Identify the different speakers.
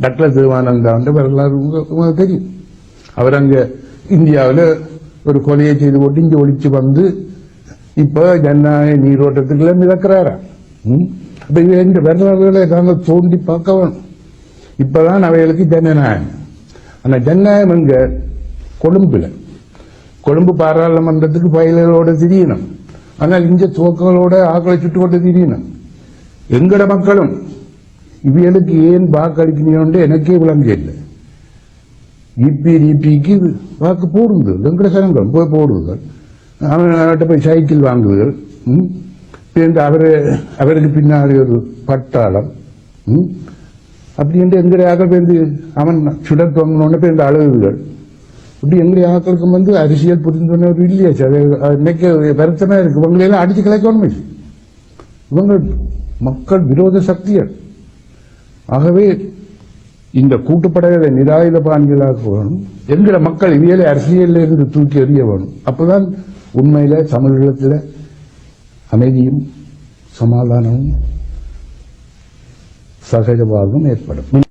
Speaker 1: Douglas Devananda வரலாறு தெரியும். அவர் அங்க இந்தியாவில் ஒரு கொலையை செய்து போட்டு இங்க ஒழிச்சு வந்து இப்ப ஜனநாயக நீரோட்டத்துக்குள்ள மிதக்கிறாரா? அப்ப இந்த வரலாறுகளை நாங்கள் தோண்டி பார்க்க வேணும். இப்பதான் அவைகளுக்கு ஜனநாயகம். ஆனா ஜனநாயகம் எங்க? கொழும்பு பாராளுமன்றத்துக்கு பயிலோட திரியணும். ஆனால் இங்க துவக்கங்களோட ஆக்களை சுட்டு கொண்டு திரியணும். எங்கட மக்களும் இவைகளுக்கு ஏன் வாக்களிக்கணும் எனக்கே விளங்க இல்லை. இபிக்கு வாக்கு போடுங்கள், எங்கட சனங்களும் போய் போடுங்கள். அவன்கிட்ட போய் சைக்கிள் வாங்குவீர்கள். அவருக்கு பின்னாடி ஒரு பட்டாளம் அப்படி என்று எங்களுடைய ஆக்கள் பேருந்து அவன் சுடர் தொங்கணுன்னு பேருந்து அழுகுகள். இப்படி எங்களுடைய ஆக்களுக்கு அரசியல் புரிந்து இல்லையா சார்? இன்னைக்கு வருத்தமா இருக்கு. இவங்களையெல்லாம் அடிச்சு கிளைக்கணும். இவங்க மக்கள் விரோத சக்திகள். ஆகவே இந்த கூட்டுப்படைகளை நிராயுத பாணிகளாக வேணும். என்கிற மக்கள் இவியலை அரசியலில் இருந்து தூக்கி எறிய வேணும். அப்பதான் உண்மையில தமிழகத்தில் அமைதியும் சமாதானமும் சகஜ வாழ்வும் ஏற்படும்.